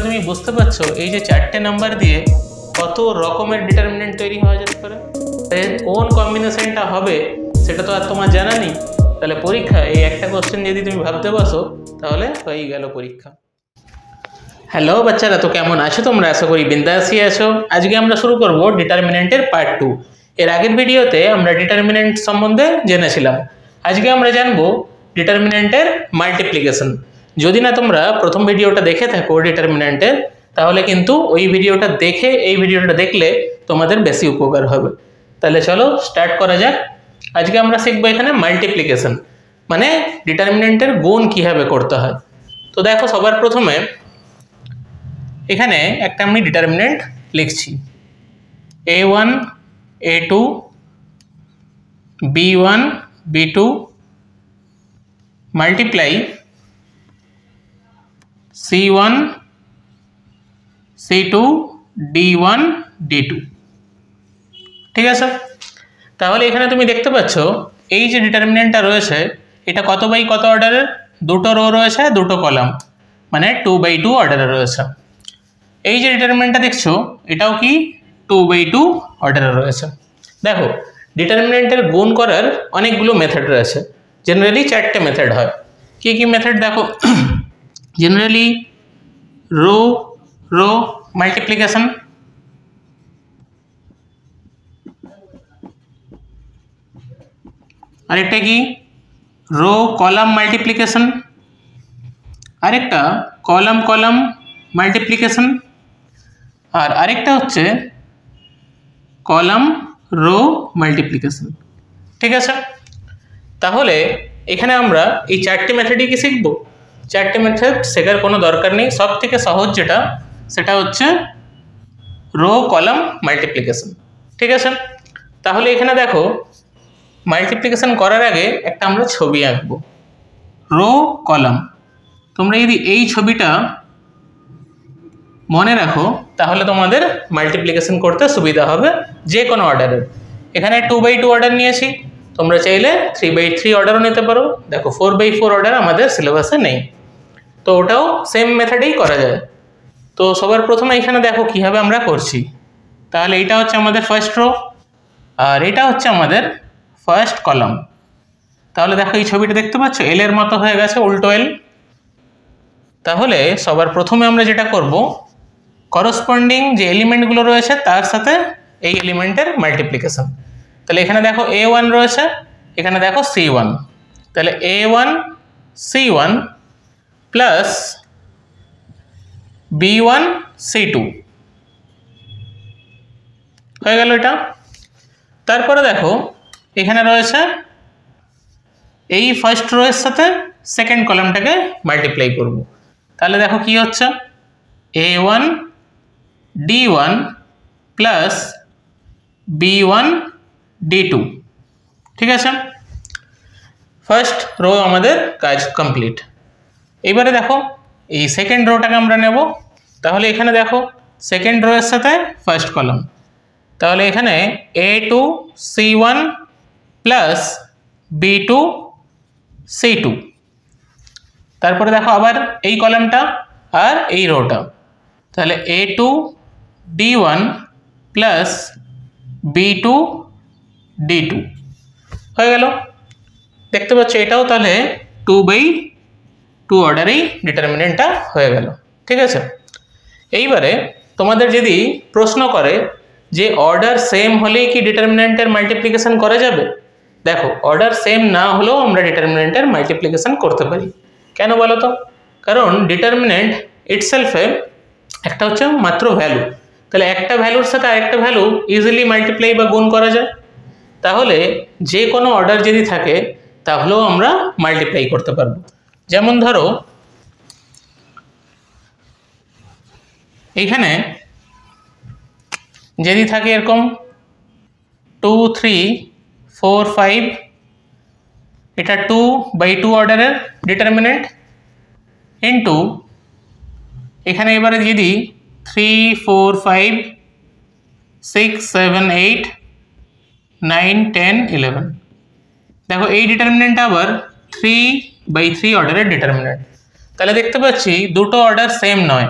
তুমি বুঝতে পারছো এই যে 4টে নাম্বার দিয়ে কত রকমের ডিটারমিনেন্ট তৈরি হওয়া যেতে পারে। কোন কম্বিনেশনটা হবে সেটা তো আর তোমার জানা নেই। তাহলে পরীক্ষা এই একটা কোশ্চেন যদি তুমি ভাবতে বসো তাহলে হয়ে গেল পরীক্ষা। হ্যালো বাচ্চারা, তো কেমন আছো তোমরা? আশা করি বিন্দাসই আছো। আজকে আমরা শুরু করব ডিটারমিনেন্টের পার্ট 2। এর আগের ভিডিওতে আমরা ডিটারমিনেন্ট সম্বন্ধে জেনেছিলাম। আজকে আমরা জানবো ডিটারমিনেন্টের মাল্টিপ্লিকেশন। যদি না তোমরা প্রথম ভিডিওটা দেখে থাকো ডিটারমিনেন্টের, তাহলে কিন্তু ওই ভিডিওটা দেখে এই ভিডিওটা দেখলে তোমাদের বেশি উপকার হবে। তাহলে চলো স্টার্ট করা যাক। আজকে আমরা শিখবো এখানে মাল্টিপ্লিকেশন, মানে ডিটারমিনেন্টের গুণ কিভাবে করতে হয়। তো দেখো, সবার প্রথমে এখানে একটা আমি ডিটারমিনেন্ট লিখছি, a1 a2 b1 b2 multiply c1 c2 d1 d2। ঠিক আছে, তাহলে এখানে তুমি দেখতে পাচ্ছ এই যে ডিটারমিনেন্টটা রয়েছে এটা কত বাই কত অর্ডারের? দুটো রো রয়েছে, দুটো কলাম, মানে 2/2 অর্ডারে রয়েছে। এই যে ডিটারমিনেন্টটা দেখছো এটাও কি 2/2 অর্ডারে রয়েছে। দেখো, ডিটারমিনেন্টের গুণ করার অনেকগুলো মেথড রয়েছে। জেনারেলি 4টে মেথড হয়। কি কি মেথড দেখো? জেনারেলি রো রো মাল্টিপ্লিকেশন, আরেকটা কি রো কলাম মাল্টিপ্লিকেশন, আরেকটা কলাম কলাম মাল্টিপ্লিকেশন, আর আরেকটা হচ্ছে কলাম রো মাল্টিপ্লিকেশন। ঠিক আছে, তাহলে এখানে আমরা এই 4টে মেথডই কি শিখবো? 4টে মেথড শেখার কোনো দরকার নেই। সব থেকে সহজ যেটা সেটা হচ্ছে রো কলাম মাল্টিপ্লিকেশন। ঠিক আছে, তাহলে এখানে দেখো মাল্টিপ্লিকেশন করার আগে একটা আমরা ছবি আঁকবো, রো কলাম। তোমরা যদি এই ছবিটা মনে রাখো তাহলে তোমাদের মাল্টিপ্লিকেশন করতে সুবিধা হবে যে কোনো অর্ডারের। এখানে 2/2 অর্ডার নিয়েছি, তোমরা চাইলে 3/3 অর্ডারও নিতে পারো। দেখো 4/4 অর্ডার আমাদের সিলেবাসে নেই, তো ওটাও সেম মেথডেই করা যায়। তো সবার প্রথমে এখানে দেখো কীভাবে আমরা করছি। তাহলে এটা হচ্ছে আমাদের ফার্স্ট রো আর এটা হচ্ছে আমাদের ফার্স্ট কলাম। তাহলে দেখো এই ছবিটা দেখতে পাচ্ছ এল এর মতো হয়ে গেছে, উল্টো এল। তাহলে সবার প্রথমে আমরা যেটা করব, করসপন্ডিং যে এলিমেন্টগুলো রয়েছে তার সাথে এই এলিমেন্টের মাল্টিপ্লিকেশন। তাহলে এখানে দেখো a1 রয়েছে, এখানে দেখো c1, তাহলে a1 c1 plus b1 c2 হয়ে গেল এটা। তারপরে দেখো এখানে রয়েছে এই ফার্স্ট রো এর সাথে সেকেন্ড কলামটাকে মাল্টিপ্লাই করব। তাহলে দেখো কি হচ্ছে, a1 d1 plus b1 d2। ঠিক আছে, ফার্স্ট রো আমাদের কাজ কমপ্লিট। এবারে দেখো এই সেকেন্ড রোটাকে আমরা নেব। তাহলে এখানে দেখো সেকেন্ড রো এর সাথে ফার্স্ট কলাম, তাহলে এখানে a2 c1 plus b2 c2। তারপরে দেখো আবার এই কলামটা আর এই রোটা, তাহলে a2 d1 plus b2 d2 হয়ে গেল। দেখতে পাচ্ছ এটাও তাহলে 2/2 অর্ডারেই ডিটারমিনেন্টটা হয়ে গেল। ঠিক আছে, এইবারে তোমাদের যদি প্রশ্ন করে যে অর্ডার সেম হলেই কি ডিটারমিনেন্টের মাল্টিপ্লিকেশন করা যাবে? দেখো, অর্ডার সেম না হলেও আমরা ডিটারমিনেন্টের মাল্টিপ্লিকেশন করতে পারি। কেন বলো তো? কারণ ডিটারমিনেন্ট ইটসেলফে একটা হচ্ছে মাত্র ভ্যালু, তাহলে একটা ভ্যালুর সাথে আরেকটা ভ্যালু ইজিলি মাল্টিপ্লাই বা গুণ করা যায়। তাহলে যে কোনো অর্ডার যদি থাকে তাহলেও আমরা মাল্টিপ্লাই করতে পারবো। যেমন ধরো এইখানে যদি থাকে এরকম 2 3 4 5, এটা 2/2 অর্ডারের ডিটারমিনেন্ট ইন্টু এখানে এবারে যদি 3 4 5 6 7 8 9 10 11, দেখো এই ডিটারমিনেন্টটা আবার 3/3 অর্ডারের ডিটারমিনেন্ট। তাহলে দেখতে পাচ্ছি দুটো অর্ডার সেম নয়,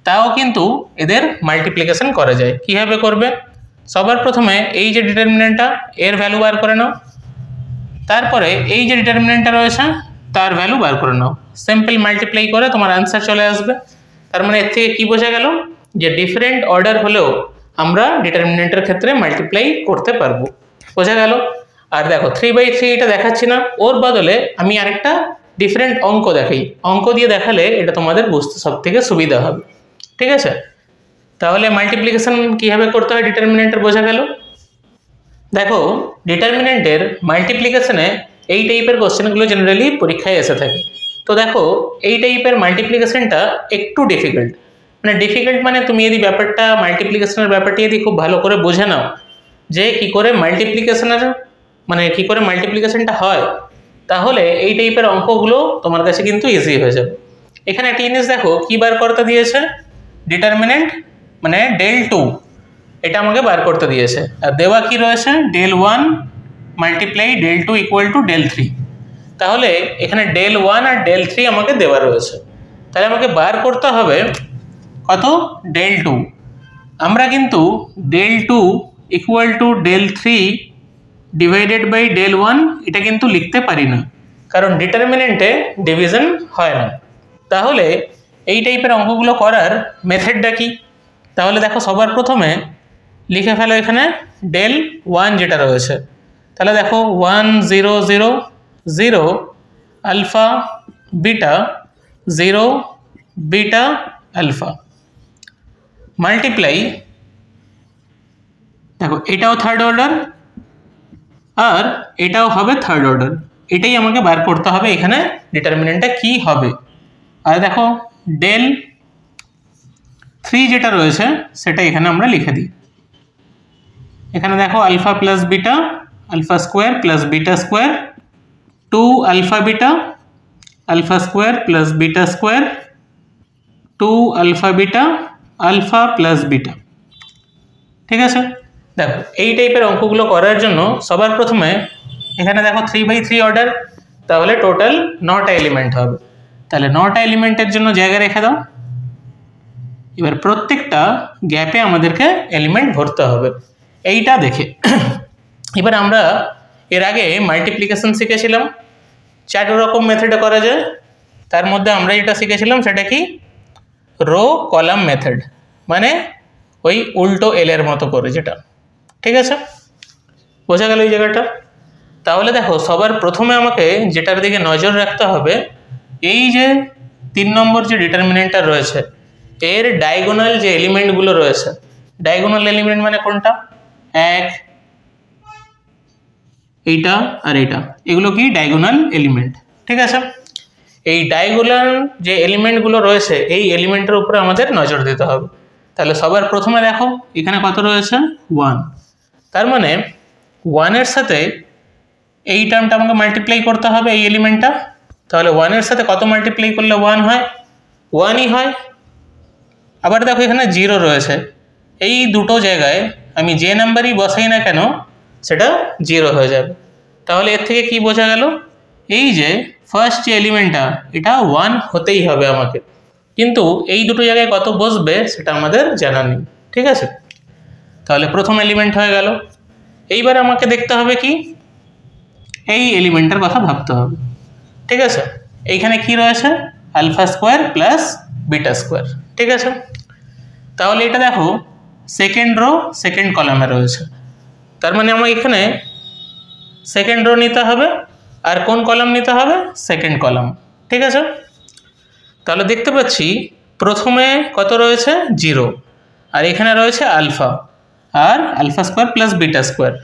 তাও কিন্তু এদের মাল্টিপ্লিকেশন করা যায়। কীভাবে করবে? সবার প্রথমে এই যে ডিটারমিনেন্টটা এর ভ্যালু বার করে নাও, তারপরে এই যে ডিটারমিনেন্টটা রয়েছে তার ভ্যালু বার করে নাও, সিম্পল মাল্টিপ্লাই করে তোমার অ্যান্সার চলে আসবে। তার মানে এর থেকে কী বোঝা গেল যে ডিফারেন্ট অর্ডার হলেও আমরা ডিটারমিনেন্টের ক্ষেত্রে মাল্টিপ্লাই করতে পারবো। বোঝা গেল? আর দেখো 3/3 এটা দেখাচ্ছি না, ওর বদলে আমি আরেকটা ডিফারেন্ট অঙ্ক দেখাই। অঙ্ক দিয়ে দেখালে এটা তোমাদের বুঝতে সব থেকে সুবিধা হবে। ঠিক আছে? তাহলে মাল্টিপ্লিকেশন কীভাবে করতে হয় ডিটারমিনেন্টের বোঝা গেল। দেখো ডিটারমিনেন্টের মাল্টিপ্লিকেশনে এই টাইপের কোশ্চেনগুলো জেনারেলি পরীক্ষায় এসে থাকে। তো দেখো এই টাইপের মাল্টিপ্লিকেশনটা একটু ডিফিকাল্ট, মানে ডিফিকাল্ট মানে তুমি যদি ব্যাপারটা মাল্টিপ্লিকেশনের ব্যাপারটি যদি খুব ভালো করে বোঝে নাও যে কী করে মাল্টিপ্লিকেশনটা হয়, তাহলে এই টাইপের অঙ্কগুলো তোমার কাছে কিন্তু ইজি হয়ে যাবে। এখানে একটা জিনিস দেখো কী বার করতে দিয়েছে, ডিটারমিনেন্ট মানে del2 এটা আমাকে বার করতে দিয়েছে, আর দেওয়া কি রয়েছে del1 multiply del2 equal to del3। তাহলে এখানে del1 আর del3 আমাকে দেওয়া রয়েছে, তাহলে আমাকে বার করতে হবে কত del2। আমরা কিন্তু del2 equal to del3 divided by del1 এটা কিন্তু লিখতে পারি না, কারণ ডিটারমিনেন্টে ডিভিশন হয় না। তাহলে এই টাইপের অঙ্কগুলো করার মেথডটা কি? তাহলে দেখো সবার প্রথমে লিখে ফেলো এখানে del1 যেটা রয়েছে, তাহলে দেখো 1 0 0 0 alpha beta 0 beta alpha multiply, দেখো এটাও থার্ড অর্ডার আর এটাও হবে থার্ড অর্ডার, এটাই আমাকে বার করতে হবে এখানে ডিটারমিনেন্টটা কি হবে। আর দেখো del3 যেটা রয়েছে সেটা এখানে আমরা লিখে দিই। এখানে দেখো alpha plus beta alpha square plus beta square 2 alpha beta alpha square plus beta square 2 alpha beta alpha plus beta. ঠিক আছে? দেখো এই টাইপের অঙ্কগুলো করার জন্য সবার প্রথমে এখানে দেখো 3/3 অর্ডার, তাহলে টোটাল 9টা এলিমেন্ট হবে। তাহলে 9টা এলিমেন্টের জন্য জায়গা রেখে দাও। এবার প্রত্যেকটা গ্যাপে আমাদেরকে এলিমেন্ট ভরতে হবে এইটা দেখে। এবার আমরা এর আগে মাল্টিপ্লিকেশন শিখেছিলাম, 4 রকম মেথডে করা যায়। তার মধ্যে আমরা যেটা শিখেছিলাম সেটা কি রো কলাম মেথড, মানে ওই উল্টো এলের মতো করে যেটা। ঠিক আছে? বোঝা গেল এই জায়গাটা? তাহলে দেখো সবার প্রথমে আমাকে যেটার দিকে নজর রাখতে হবে, এই যে 3 নম্বর যে ডিটারমিনেন্টটা রয়েছে এর ডায়াগোনাল যে এলিমেন্টগুলো রয়েছে, ডায়াগোনাল এলিমেন্ট মানে কোনটা, 1 এইটা আর এইটা, এগুলো কি ডায়াগোনাল এলিমেন্ট। ঠিক আছে? এই ডায়াগোনাল যে এলিমেন্টগুলো রয়েছে এই এলিমেন্টের উপরে আমাদের নজর দিতে হবে। তাহলে সবার প্রথমে দেখো এখানে কত রয়েছে 1, তার মানে 1 এর সাথে এই টার্মটা আমাকে মাল্টিপ্লাই করতে হবে এই এলিমেন্টটা। তাহলে 1 এর সাথে কত মাল্টিপ্লাই করলে 1 হয়, 1ই হয়। আবার দেখো এখানে 0 রয়েছে, এই দুটো জায়গায় আমি যে নাম্বারই বসাই না কেন সেটা 0 হয়ে যাবে। তাহলে এর থেকে কি বোঝা গেল, এই যে ফার্স্ট যে এলিমেন্টটা এটা 1 হতেই হবে আমাকে, কিন্তু এই দুটো জায়গায় কত বসবে সেটা আমাদের জানা নেই। ঠিক আছে? তাহলে প্রথম এলিমেন্ট হয়ে গেল। এইবার আমাকে দেখতে হবে কি এই এলিমেন্টের কথা ভাবতে হবে। ঠিক আছে? এইখানে কি রয়েছে alpha square plus beta square. ঠিক আছে? তাহলে এটা দেখো সেকেন্ড রো সেকেন্ড কলামে রয়েছে, তার মানে আমার এখানে সেকেন্ড রো নিতে হবে আর কোন কলাম নিতে হবে, সেকেন্ড কলাম। ঠিক আছে? তাহলে দেখতে পাচ্ছি প্রথমে কত রয়েছে 0, আর এখানে রয়েছে আলফা আর alpha square plus beta square,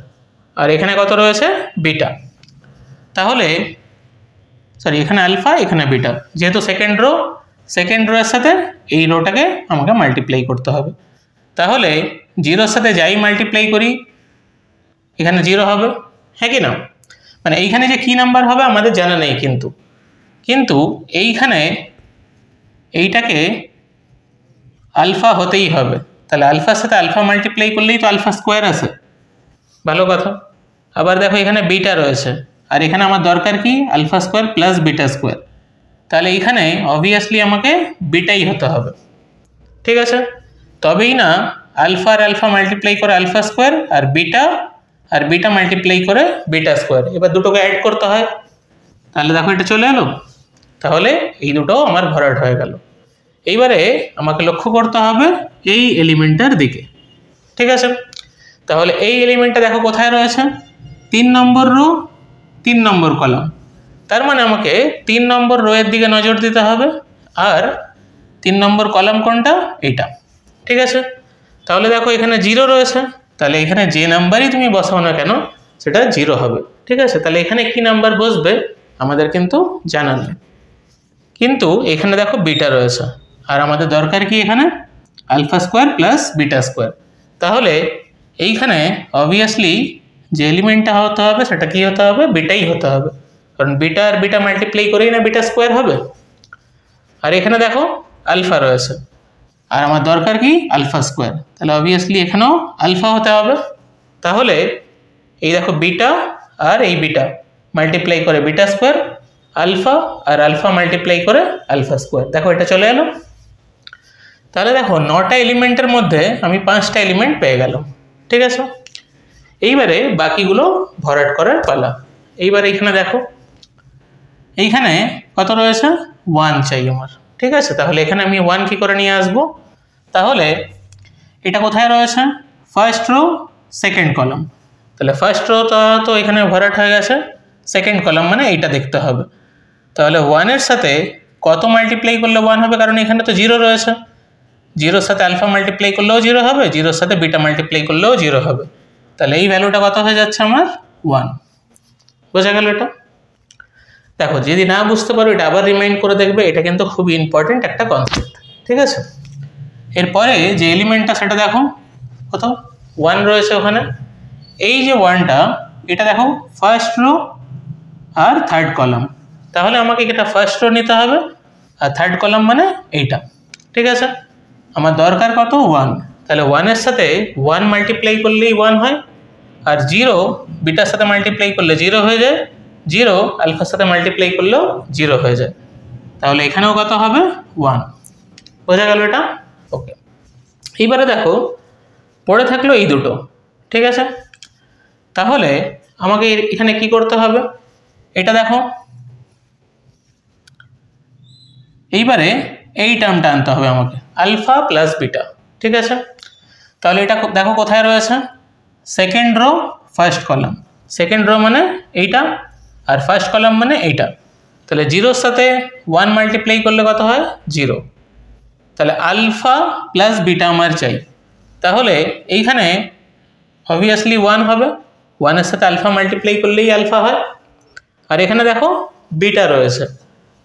আর এখানে কত রয়েছে বিটা। তাহলে এখানে আলফা এখানে বিটা, যেহেতু সেকেন্ড রো এর সাথে এই রোটাকে আমাকে মাল্টিপ্লাই করতে হবে। তাহলে 0-র সাথে যাই মাল্টিপ্লাই করি এখানে 0 হবে, হ্যাঁ কি না? মানে এইখানে যে কি নাম্বার হবে আমাদের জানা নেই, কিন্তু এইখানে এইটাকে আলফা হতেই হবে। তাহলে আলফার সাথে আলফা মাল্টিপ্লাই করলেই তো আলফা স্কোয়ার আসে, ভালো কথা। আবার দেখো এখানে বিটা রয়েছে, আর এখানে আমার দরকার কি alpha square plus beta square, তাহলে এইখানে অবভিয়াসলি আমাকে বিটাই হতে হবে। ঠিক আছে? তবেই না আলফা আর আলফা মাল্টিপ্লাই করে আলফা স্কোয়ার আর বিটা মাল্টিপ্লাই করে বিটা স্কোয়ার, এবার দুটোকে অ্যাড করতে হয়। তাহলে দেখো এটা চলে এলো, তাহলে এই দুটো আমার ভরাট হয়ে গেল। এইবারে আমাকে লক্ষ্য করতে হবে এই এলিমেন্টটার দিকে, ঠিক আছে? তাহলে এই এলিমেন্টটা দেখো কোথায় রয়েছে, 3 নম্বর রো 3 নম্বর কলাম, তার মানে আমাকে 3 নম্বর রো এর দিকে নজর দিতে হবে। আর 3 নম্বর কলাম কোনটা, এইটা, ঠিক আছে? তাহলে দেখো এখানে 0 রয়েছে, তাহলে এখানে যে নাম্বারই তুমি বসাও না কেন সেটা 0 হবে, ঠিক আছে? তাহলে এখানে কি নাম্বার বসবে আমাদের কিন্তু জানা নেই, কিন্তু এখানে দেখো বিটা রয়েছে, আর আমাদের দরকার কি এখানে alpha square plus beta square. তাহলে এইখানে অবভিয়াসলি যে এলিমেন্টটা হতে হবে সেটা কি হতে হবে, বিটাই হতে হবে, কারণ বিটা আর বিটা মাল্টিপ্লাই করেই না বিটা স্কোয়ার হবে। আর এখানে দেখো আলফা রয়েছে, আর আমার দরকার কি আলফা স্কোয়ার, তাহলে অবভিয়াসলি এখানেও আলফা হতে হবে। তাহলে এই দেখো বিটা আর এই বিটা মাল্টিপ্লাই করে বিটা স্কোয়ার, আলফা আর আলফা মাল্টিপ্লাই করে আলফা স্কোয়ার, দেখো এটা চলে এলো। তাহলে দেখো 9টা এলিমেন্টের মধ্যে আমি 5টা এলিমেন্ট পেয়ে গেলাম, ঠিক আছে? এইবারে বাকিগুলো ভরাট করার পালা। এইবার এইখানে দেখো এইখানে কত রয়েছে, 1 চাই আমার, ঠিক আছে? তাহলে এখানে আমি 1 কি করে নিয়ে আসবো, তাহলে এটা কোথায় রয়েছে, ফার্স্ট রো সেকেন্ড কলাম, তাহলে ফার্স্ট রো তো এখানে ভরাট হয়ে গেছে, সেকেন্ড কলাম মানে এইটা দেখতে হবে। তাহলে 1 এর সাথে কত মাল্টিপ্লাই করলে 1 হবে, কারণ এখানে তো 0 রয়েছে, 0-র সাথে আলফা মাল্টিপ্লাই করলেও 0 হবে, 0-র সাথে বিটা মাল্টিপ্লাই করলেও 0 হবে, তাহলে এই ভ্যালুটা কত হয়ে যাচ্ছে আমার 1। বোঝা গেল এটা? দেখো যদি না বুঝতে পারো এটা আবার রিমাইন্ড করে দেখবে, এটা কিন্তু খুবই ইম্পর্টেন্ট একটা কনসেপ্ট, ঠিক আছে? এরপরে যে এলিমেন্টটা সেটা দেখো কত, 1 রয়েছে ওখানে। এই যে 1টা এটা দেখো ফার্স্ট রো আর থার্ড কলাম, তাহলে আমাকে এটা ফার্স্ট রো নিতে হবে আর থার্ড কলাম মানে এইটা, ঠিক আছে? আমার দরকার কত 1, তাহলে 1 এর সাথে 1 মাল্টিপ্লাই করলেই 1 হয়, আর 0 বিটার সাথে মাল্টিপ্লাই করলে 0 হয়ে যায়, 0 আলফার সাথে মাল্টিপ্লাই করলেও 0 হয়ে যায়, তাহলে এখানেও কত হবে 1। বোঝা গেল এটা? ওকে, এইবারে দেখো পড়ে থাকলো এই দুটো, ঠিক আছে? তাহলে আমাকে এখানে কি করতে হবে, এটা দেখো এইবারে এই টার্মটা আনতে হবে আমাকে, আলফা প্লাস বিটা, ঠিক আছে? তাহলে এটা দেখো কোথায় রয়েছে, second rho first column, second rho মানে এইটা আর ফার্স্ট কলাম মানে এইটা, তাহলে 0-র সাথে 1 মাল্টিপ্লাই করলে কত হয় 0, তাহলে আলফা প্লাস বিটা আমার চাই, তাহলে এইখানে অবভিয়াসলি 1 হবে, 1-এর সাথে আলফা মাল্টিপ্লাই করলেই আলফা হয়, আর এখানে দেখো বিটা রয়েছে,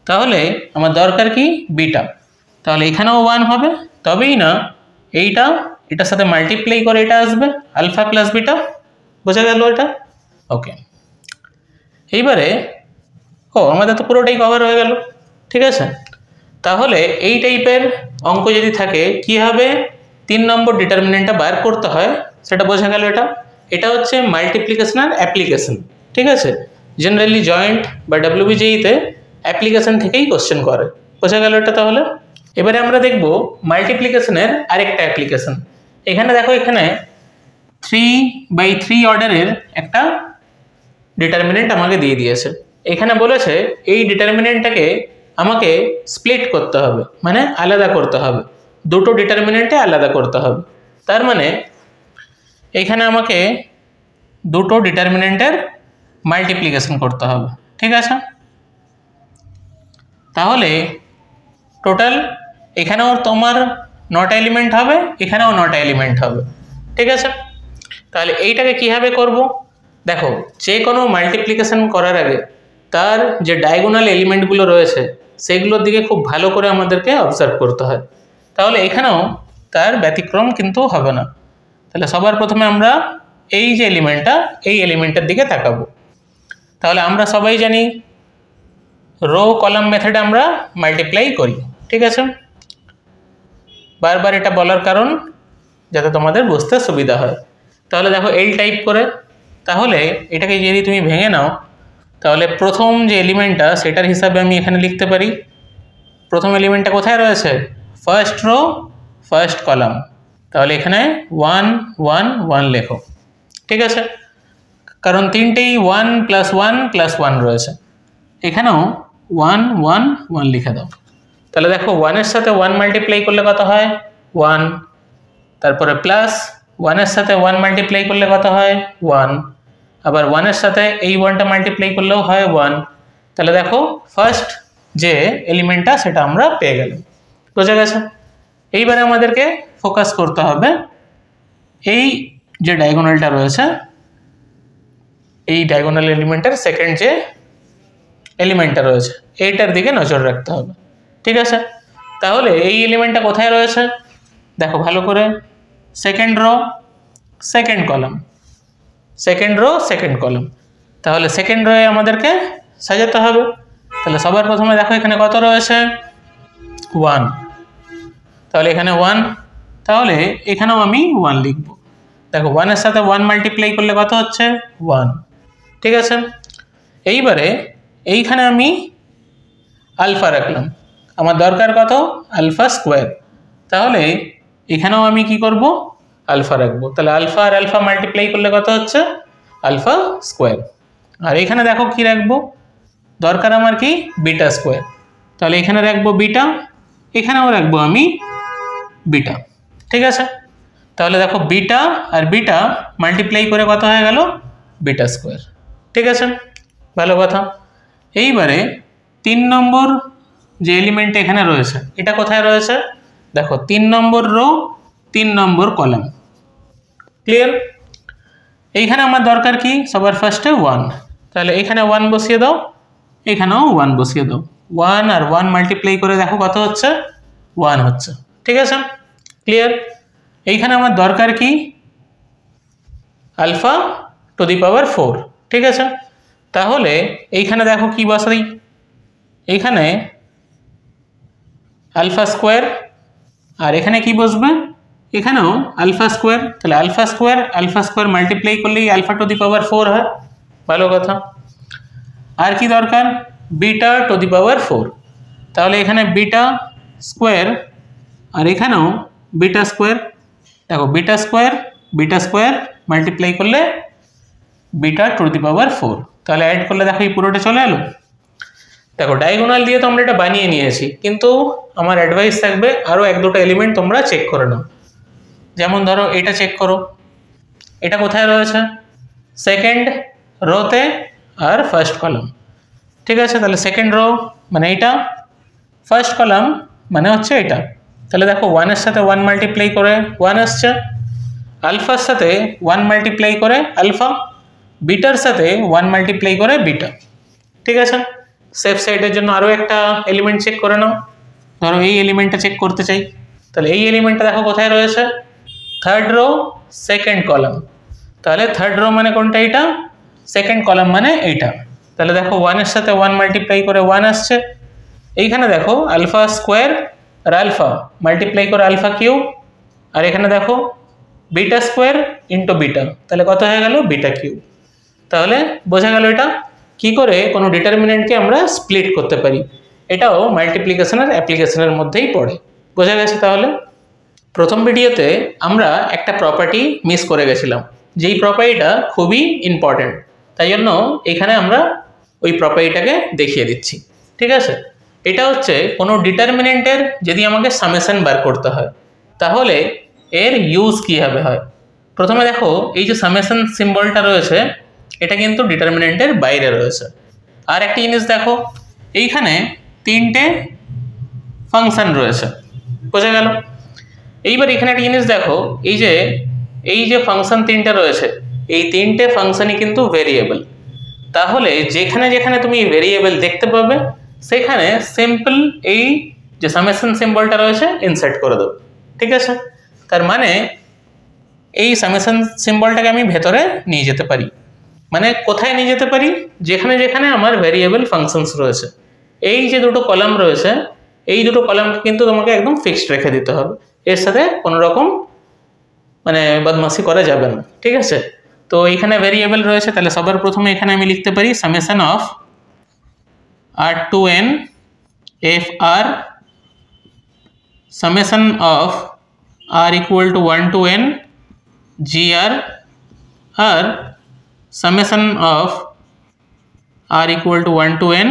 তাহলে আমার দরকার কি বিটা, তাহলে এখানেও 1 হবে, তবেই না এটার সাথে মাল্টিপ্লাই করে এটা আসবে আলফা প্লাস বিটা। বোঝা গেল এটা? ওকে, এইবারে আমাদের তো পুরোটাই কভার হয়ে গেল, ঠিক আছে? তাহলে এই টাইপের অঙ্ক যদি থাকে কি হবে, 3 নম্বর ডিটারমিনেন্টটা বার করতে হয়, সেটা বোঝা গেল। এটা হচ্ছে মাল্টিপ্লিকেশন আর অ্যাপ্লিকেশন, ঠিক আছে? জেনারেলি জয়েন্ট বা WBJE-তে অ্যাপ্লিকেশন থেকেই কোশ্চেন করে। বোঝা গেল এটা? তাহলে এবারে আমরা দেখব মাল্টিপ্লিকেশনের আরেকটা অ্যাপ্লিকেশন। এখানে দেখো এখানে 3/3 অর্ডারের একটা ডিটারমিনেন্ট আমাকে দিয়ে দিয়েছে, এখানে বলেছে এই ডিটারমিনেন্টটাকে আমাকে স্প্লিট করতে হবে, মানে আলাদা করতে হবে, দুটো ডিটারমিনেন্টে আলাদা করতে হবে, তার মানে এখানে আমাকে দুটো ডিটারমিনেন্টের মাল্টিপ্লিকেশন করতে হবে, ঠিক আছে? তাহলে টোটাল এখানেও তোমার 9টা এলিমেন্ট হবে, এখানেও 9টা এলিমেন্ট হবে, ঠিক আছে? তাহলে এইটাকে কীভাবে করব, দেখো যে কোনো মাল্টিপ্লিকেশন করার আগে তার যে ডায়াগোনাল এলিমেন্টগুলো রয়েছে সেগুলোর দিকে খুব ভালো করে আমাদেরকে অবজার্ভ করতে হয়, তাহলে এখানেও তার ব্যতিক্রম কিন্তু হবে না। তাহলে সবার প্রথমে আমরা এই যে এলিমেন্টটা, এই এলিমেন্টের দিকে তাকাবো। তাহলে আমরা সবাই জানি রো কলাম মেথডে আমরা মাল্টিপ্লাই করি, ঠিক আছে? বারবার এটা বলার কারণ যাতে তোমাদের বুঝতে সুবিধা হয়। তাহলে দেখো এল টাইপ করে, তাহলে এটাকে যদি তুমি ভেঙে নাও তাহলে প্রথম যে এলিমেন্টটা সেটার হিসাবে আমি এখানে লিখতে পারি, প্রথম এলিমেন্টটা কোথায় রয়েছে, ফার্স্ট রো ফার্স্ট কলাম, তাহলে এখানে 1 1 1 লেখো, ঠিক আছে, কারণ তিনটেই 1 + 1 + 1 রয়েছে, এখানেও 1 1 1 লিখে দাও। তাহলে দেখো 1 এর সাথে 1 মাল্টিপ্লাই করলে কত হয় 1, তারপরে প্লাস 1 এর সাথে 1 মাল্টিপ্লাই করলে কত হয় 1, আবার 1 এর সাথে এই 1টা মাল্টিপ্লাই করলেও হয় 1। তাহলে দেখো ফার্স্ট যে এলিমেন্টটা সেটা আমরা পেয়ে গেলাম, বোঝা গেছে। এইবারে আমাদেরকে ফোকাস করতে হবে এই যে ডায়াগোনালটা রয়েছে, এই ডায়াগোনাল এলিমেন্টের সেকেন্ড যে এলিমেন্টটা রয়েছে এইটার দিকে নজর রাখতে হবে, ঠিক আছে। তাহলে এই এলিমেন্টটা কোথায় রয়েছে দেখো ভালো করে, second rho second column, second rho second column, তাহলে সেকেন্ড রোয়ে আমাদেরকে সাজাতে হবে। তাহলে সবার প্রথমে দেখো এখানে কত রয়েছে 1, তাহলে এখানে 1, তাহলে এখানেও আমি 1 লিখব। দেখো 1 এর সাথে 1 মাল্টিপ্লাই করলে কত হচ্ছে 1, ঠিক আছে। এইবারে এইখানে আমি আলফা রাখলাম, আমার দরকার কত আলফা স্কোয়ার, তাহলে এখানেও আমি কি করব আলফা রাখবো। তাহলে আলফা আর আলফা মাল্টিপ্লাই করলে কত হচ্ছে আলফা স্কোয়ার। আর এখানে দেখো কি রাখবো, দরকার আমার কি বিটা স্কোয়ার, তাহলে এখানে রাখবো বিটা, এখানেও রাখবো আমি বিটা, ঠিক আছে। তাহলে দেখো বিটা আর বিটা মাল্টিপ্লাই করে কত হয়ে গেল বিটা স্কোয়ার, ঠিক আছে, ভালো কথা। এইবারে 3 নম্বর যে এলিমেন্ট এখানে রয়েছে এটা কোথায় রয়েছে দেখো 3 নম্বর রো 3 নম্বর কলাম, ক্লিয়ার। এইখানে আমার দরকার কি সবার ফার্স্টে 1, তাহলে এখানে 1 বসিয়ে দাও, এখানেও 1 বসিয়ে দাও, 1 আর 1 মাল্টিপ্লাই করে দেখো কত হচ্ছে 1 হচ্ছে, ঠিক আছে, ক্লিয়ার। এইখানে আমার দরকার কি আলফা টু দি পাওয়ার 4, ঠিক আছে। তাহলে এইখানে দেখো কি বসাই, এইখানে আলফা স্কোয়ার, আর এখানে কি বসবে এখানেও আলফা স্কোয়ার, তাহলে আলফা স্কোয়ার মাল্টিপ্লাই করলেই আলফা টু দি পাওয়ার 4 হয়, ভালো কথা। আর কি দরকার বিটা টু দি পাওয়ার 4, তাহলে এখানে বিটা স্কোয়ার আর এখানেও বিটা স্কোয়ার, দেখো বিটা স্কোয়ার মাল্টিপ্লাই করলে বিটা টু দি পাওয়ার 4, তাহলে অ্যাড করলে দেখো এই পুরোটা চলে এলো। দেখো ডায়াগোনাল দিয়ে তো আমরা এটা বানিয়ে নিয়েছি, কিন্তু আমার অ্যাডভাইস থাকবে আরও 1-2টা এলিমেন্ট তোমরা চেক করে নাও। যেমন ধরো এটা চেক করো, এটা কোথায় রয়েছে সেকেন্ড রোতে আর ফার্স্ট কলাম, ঠিক আছে। তাহলে সেকেন্ড রো মানে এইটা, ফার্স্ট কলাম মানে হচ্ছে এটা, তাহলে দেখো 1 এর সাথে 1 মাল্টিপ্লাই করে 1 আসছে, আলফার সাথে 1 মাল্টিপ্লাই করে আলফা, বিটার সাথে 1 মাল্টিপ্লাই করে বিটা, ঠিক আছে। সেফ সাইডের জন্য আরও একটা এলিমেন্ট চেক করে নাও, ধরো এই এলিমেন্টটা চেক করতে চাই, তাহলে এই এলিমেন্টটা দেখো কোথায় রয়েছে থার্ড রো সেকেন্ড কলাম, তাহলে থার্ড রো মানে কোনটা এটা সেকেন্ড কলাম মানে এইটা, তাহলে দেখো 1 এর সাথে 1 মাল্টিপ্লাই করে 1 আসছে, এইখানে দেখো আলফা স্কোয়ার আর আলফা মাল্টিপ্লাই করে আলফা কিউব, আর এখানে দেখো বিটা স্কোয়ার ইন্টু বিটা, তাহলে কত হয়ে গেল বিটা কিউব। তাহলে বোঝা গেল এটা কি করে কোনো ডিটারমিনেন্টকে আমরা স্প্লিট করতে পারি, এটাও মাল্টিপ্লিকেশনের অ্যাপ্লিকেশনের মধ্যেই পড়ে, বোঝা গেছে। তাহলে প্রথম ভিডিওতে আমরা একটা প্রপার্টি মিস করে গেছিলাম, যেই প্রপার্টিটা খুবই ইম্পর্টেন্ট, তাই জন্য এখানে আমরা ওই প্রপার্টিটাকে দেখিয়ে দিচ্ছি, ঠিক আছে। এটা হচ্ছে কোনো ডিটারমিনেন্টের যদি আমাকে সামেশন বার করতে হয় তাহলে এর ইউজ কীভাবে হয়। প্রথমে দেখো এই যে সামেশন সিম্বলটা রয়েছে এটা কিন্তু ডিটারমিনেন্টের বাইরে রয়েছে। আর একটা জিনিস দেখো এইখানে 3টে ফাংশন রয়েছে, বোঝা গেল। এইবার এখানে একটা জিনিস দেখো এই যে ফাংশন 3টে রয়েছে এই 3টে ফাংশনই কিন্তু ভেরিয়েবল, তাহলে যেখানে যেখানে তুমি ভেরিয়েবল দেখতে পাবে সেখানে সিম্পল এই যে সামেশন সিম্বলটা রয়েছে ইনসার্ট করে দেবো, ঠিক আছে। তার মানে এই সামেশন সিম্বলটাকে আমি ভেতরে নিয়ে যেতে পারি, মানে কোথায় নিয়ে যেতে পারি যেখানে যেখানে আমার ভেরিয়েবল ফাংশনস রয়েছে। এই যে দুটো কলাম রয়েছে এই দুটো কলামকে কিন্তু তোমাকে একদম ফিক্সড রেখে দিতে হবে, এর সাথে কোনো রকম মানে বদমাশি করা যাবে না, ঠিক আছে। তো এখানে ভেরিয়েবল রয়েছে, তাহলে সবার প্রথমে এখানে আমি লিখতে পারি summation of r2n f r summation of r equal to 1 to n gr আর summation of r equal to 1 to n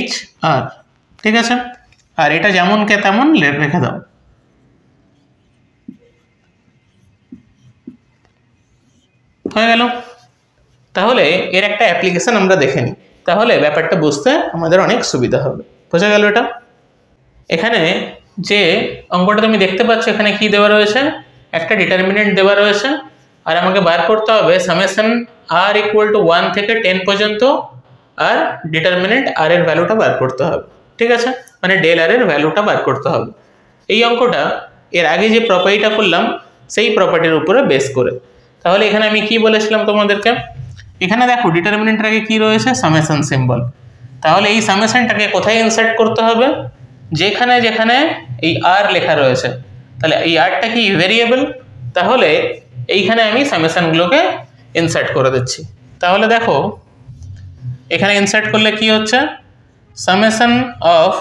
h r, ঠিক আছে। আর এটা যেমন কে তেমন রেখে দাও। হয়ে গেল। তাহলে এর একটা অ্যাপ্লিকেশন আমরা দেখে নিই, তাহলে ব্যাপারটা বুঝতে আমাদের অনেক সুবিধা হবে। বোঝা গেল এটা? এখানে যে অঙ্কটা তুমি দেখতে পাচ্ছ এখানে কি দেওয়া রয়েছে, একটা ডিটারমিনেন্ট দেওয়া রয়েছে, আর আমাকে বার করতে হবে সামেশন r ইকুয়াল টু 1 থেকে 10 পর্যন্ত আর ডিটারমিনেন্ট r এর ভ্যালুটা বার করতে হবে, ঠিক আছে, মানে ডেল r এর ভ্যালুটা বার করতে হবে। এই অঙ্কটা এর আগে যে প্রপার্টিটা করলাম সেই প্রপার্টির উপরে বেস করে। তাহলে এখানে আমি কি বলেছিলাম তোমাদেরকে, এখানে দেখো ডিটারমিনেন্টের আগে কি রয়েছে, সামেশন সিম্বল। তাহলে এই সামেশনটাকে কোথায় ইনসার্ট করতে হবে, যেখানে যেখানে এই r লেখা রয়েছে। তাহলে এই rটা কি ভেরিয়েবল, তাহলে এইখানে আমি সামেশনগুলোকে ইনসার্ট করে দিচ্ছি। তাহলে দেখো এখানে ইনসার্ট করলে কি হচ্ছে, সামেশন অফ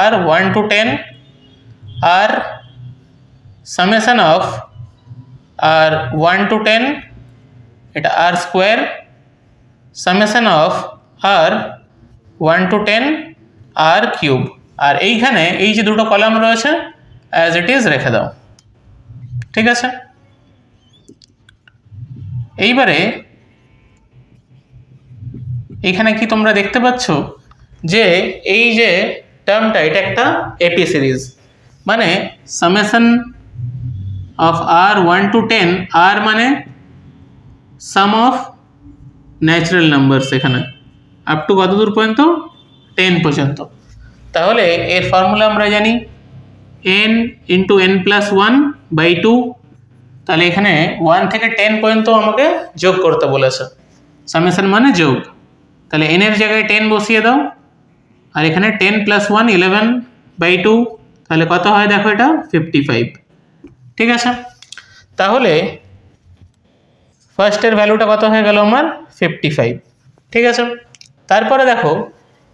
r 1 to 10 আর সামেশন অফ r 1 to 10 এটা r square, summation of r 1 to 10 r cube. আর এইখানে এই যে দুটো কলাম রয়েছে অ্যাজ ইট ইজ রেখে দাও, ঠিক আছে। এইবারে এইখানে কি তোমরা দেখতে পাচ্ছ যে এই যে টার্মটা এটা একটা এপি সিরিজ, মানে summation of r 1 to 10 r মানে সাম অফ ন্যাচারাল নাম্বারস, এখানে আপ টু কত দূর পর্যন্ত, 10 পর্যন্ত। তাহলে এর ফর্মুলা আমরা জানি n ইন্টু n প্লাস 1/2। তাহলে এখানে 1 থেকে 10 পর্যন্ত আমাকে যোগ করতে বলেছে, সামেশন মানে যোগ। তাহলে n এর জায়গায় 10 বসিয়ে দাও, আর এখানে 10 প্লাস 1 11/2, তাহলে কত হয় দেখো এটা 55, ঠিক আছে। তাহলে ফার্স্টের ভ্যালুটা কত হয়ে গেল আমার 55, ঠিক আছে। তারপরে দেখো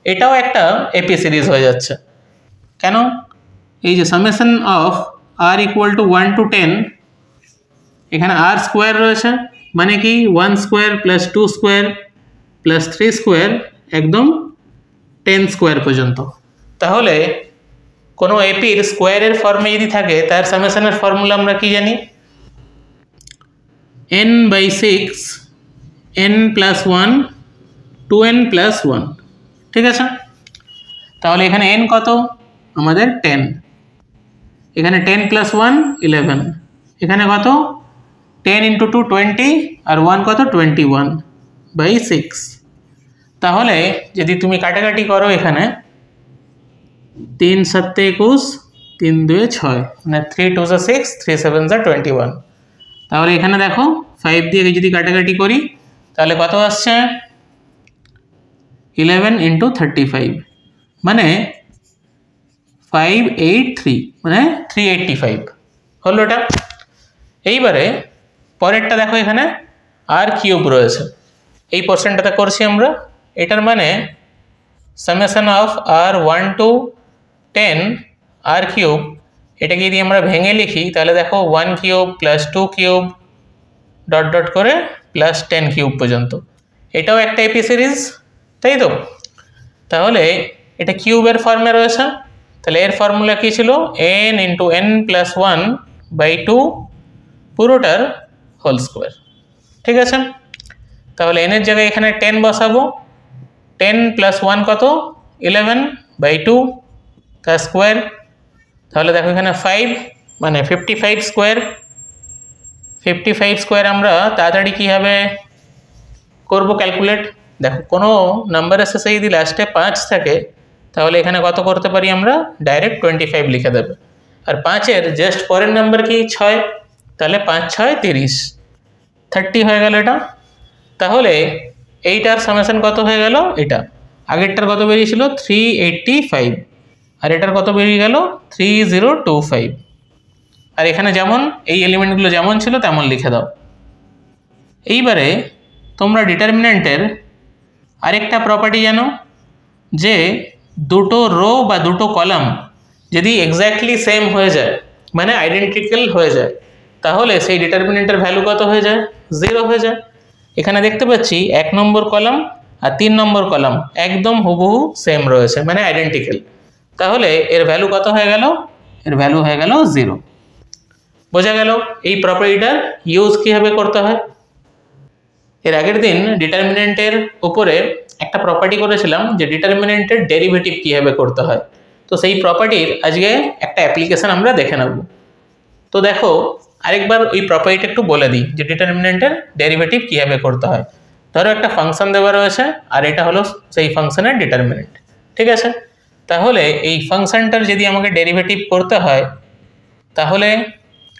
এটাও একটা এপি সিরিজ হয়ে যাচ্ছে, কেন, এই যে summation of r equal to 1 to 10, এখানে r স্কোয়ার রয়েছে, মানে কি 1 square plus 2 square plus 3 square একদম 10 স্কোয়ার পর্যন্ত। তাহলে কোনো এপির স্কোয়ারের ফর্মে যদি থাকে তার সামেশনের ফর্মুলা আমরা কি জানি, n/6 n plus 1 2n plus 1, ঠিক আছে। তাহলে এখানে n কত আমাদের 10, এখানে 10 প্লাস 1 11, এখানে কত 10 ইন্টু 2 20 আর 1 কত 21/6। তাহলে যদি তুমি কাটাকাটি করো এখানে 3 7 21 3 2 6, মানে 3 2 6 3 7 21। তাহলে এখানে দেখো 5 দিয়ে যদি কাটাকাটি করি তাহলে কত আসছে 11 ইন্টু 35, মানে 583, মানে 385 হলো এটা। এইবারে পরেরটা দেখো এখানে r কিউব রয়েছে, এই পোর্শনটাতে করছি আমরা। এটার মানে summation of r 1 to 10 r cube, এটাকে যদি আমরা ভেঙে লিখি তাহলে দেখো 1 cube plus 2 cube dot dot করে প্লাস 10 কিউব পর্যন্ত। এটাও একটা এপি সিরিজ, তাই তো। তাহলে এটা কিউবের ফর্মে রয়েছে, তাহলে এর ফর্মুলা কী ছিল, n ইন্টু n প্লাস 1/2 পুরোটার হোল স্কোয়ার, ঠিক আছে। তাহলে n এর জায়গায় এখানে 10 বসাবো, 10 প্লাস 1 কত 11/2 তার স্কোয়ার। তাহলে দেখো এখানে 5 মানে 55 স্কোয়ার। 55 স্কোয়ার আমরা তাড়াতাড়ি কীভাবে করবো ক্যালকুলেট, দেখো কোনো নাম্বারের শেষে যদি লাস্টে 5 থাকে তাহলে এখানে কত করতে পারি আমরা, ডাইরেক্ট 25 লিখে দেবে। আর 5-এর জাস্ট পরের নাম্বার কি 6, তাহলে 5 6 30 হয়ে গেল এটা। তাহলে এইটার সামেশন কত হয়ে গেল, এটা আগেরটার কত বেরিয়েছিল 385, আর এটার কত বেরিয়ে গেল 3025। আর এখানে যেমন এই এলিমেন্টগুলো যেমন ছিল তেমন লিখে দাও। এইবারে তোমরা ডিটারমিনেন্টের আরেকটা প্রপার্টি জানো, যে দুটো রো বা দুটো কলাম যদি এক্স্যাক্টলি সেম হয়ে যায়, মানে আইডেন্টিক্যাল হয়ে যায়, তাহলে সেই ডিটারমিনেন্টের ভ্যালু কত হয়ে যায়? 0 হয়ে যায়। এখানে দেখতে পাচ্ছি 1 নম্বর কলাম আর 3 নম্বর কলাম একদম হুবহু সেম রয়েছে, মানে আইডেন্টিক্যাল। তাহলে এর ভ্যালু কত হয়ে গেল? এর ভ্যালু হয়ে গেল 0। বোঝা গেল এই প্রপার্টিটার ইউজ কীভাবে করতে হয়। এর আগের দিন ডিটারমিনেন্টের উপরে একটা প্রপার্টি করেছিলাম যে ডিটারমিনেন্টের ডেরিভেটিভ কীভাবে করতে হয়। তো সেই প্রপার্টির আজকে একটা অ্যাপ্লিকেশন আমরা দেখে নেব। তো দেখো আরেকবার ওই প্রপার্টিটা একটু বলে দিই যে ডিটারমিনেন্টের ডেরিভেটিভ কীভাবে করতে হয়। ধরো একটা ফাংশন দেওয়া রয়েছে আর এটা হলো সেই ফাংশনের ডিটারমিনেন্ট, ঠিক আছে? তাহলে এই ফাংশনটার যদি আমাকে ডেরিভেটিভ করতে হয় তাহলে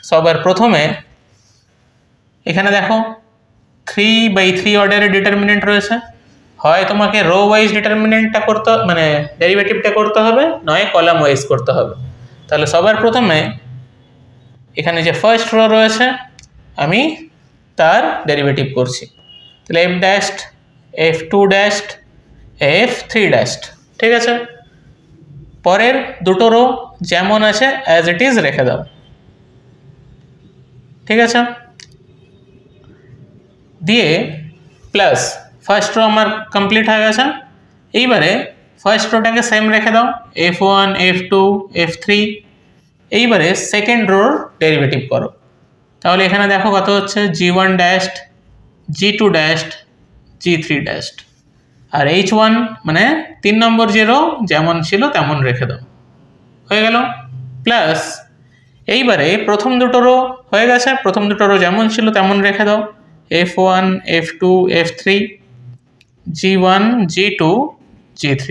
সবার প্রথমে এখানে দেখো 3/3 অর্ডারের ডিটারমিনেন্ট রয়েছে। হয় তোমাকে রো ওয়াইজ ডিটারমিনেন্টটা করতে মানে ডেরিভেটিভটা করতে হবে, নয় কলাম ওয়াইজ করতে হবে। তাহলে সবার প্রথমে এখানে যে ফার্স্ট রো রয়েছে আমি তার ডেরিভেটিভ করছি। তাহলে f dashed, f2 dashed, f3 dashed, ঠিক আছে? পরের দুটো রো যেমন আছে অ্যাজ ইট ইজ রেখে দাও, ঠিক আছে? দিয়ে প্লাস ফার্স্ট রো আমার কমপ্লিট হয়ে গেছে। এইবারে ফার্স্ট রোটাকে সেম রেখে দাও, f1, f2, f3। এইবারে সেকেন্ড রোর ডেরিভেটিভ করো। তাহলে এখানে দেখো কত হচ্ছে, g1 dashed, g2 dashed, g3 dashed. আর h1 মানে 3 নম্বর যে রো যেমন ছিল তেমন রেখে দাও, হয়ে গেল। প্লাস এইবারে প্রথম দুটো রো হয়ে গেছে, প্রথম দুটো রো যেমন ছিল তেমন রেখে দাও, f1, f2, f3, g1, g2, g3।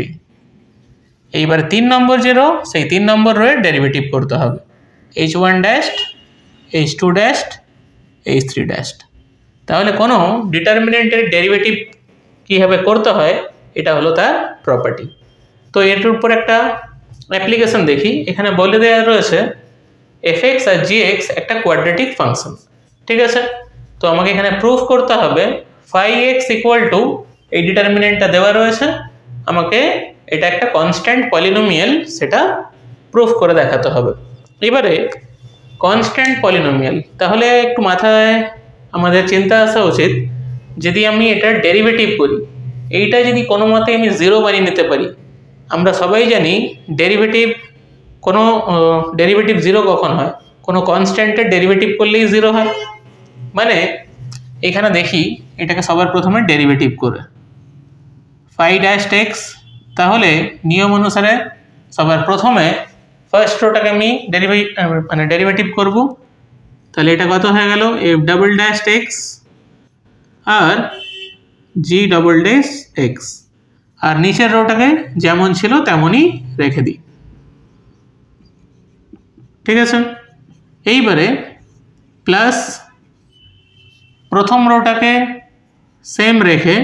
এইবার 3 নম্বর যে রো সেই 3 নম্বর রোয়ের ডেরিভেটিভ করতে হবে, h1 dashed, h2 dashed, h3 dashed. তাহলে কোনো ডিটারমিনেন্টের ডেরিভেটিভ কীভাবে করতে হয় এটা হলো তার প্রপার্টি। তো এর উপর একটা অ্যাপ্লিকেশন দেখি। এখানে বলে দেওয়া রয়েছে fx আর gx একটা কোয়াড্রেটিক ফাংশন, ঠিক আছে? তো আমাকে এখানে প্রুফ করতে হবে phi(x) এই ডিটারমিনেন্টটা দেওয়া রয়েছে, আমাকে এটা একটা কনস্ট্যান্ট পলিনোমিয়াল সেটা প্রুফ করে দেখাতে হবে। এবারে কনস্ট্যান্ট পলিনোমিয়াল, তাহলে একটু মাথায় আমাদের চিন্তা আসা উচিত যদি আমি এটার ডেরিভেটিভ করি, এইটা যদি কোনো মতে আমি 0 বানিয়ে নিতে পারি। আমরা সবাই জানি ডেরিভেটিভ 0 কখন হয়, কোনো কনস্ট্যান্টের ডেরিভেটিভ করলেই 0 হয়। মানে এখানে দেখি এটাকে সবার প্রথমে ডেরিভেটিভ করে phi(x), তাহলে নিয়ম অনুসারে সবার প্রথমে ফার্স্ট রোটাকে আমি ডেরিভেটিভ করব। তাহলে এটা কত হয়ে গেল, f'(x) আর g'(x), আর নিচের রোটাকে যেমন ছিল তেমনই রেখে দিই, ঠিক আছে? এইবারে প্লাস প্রথম রোটাকে সেম রেখে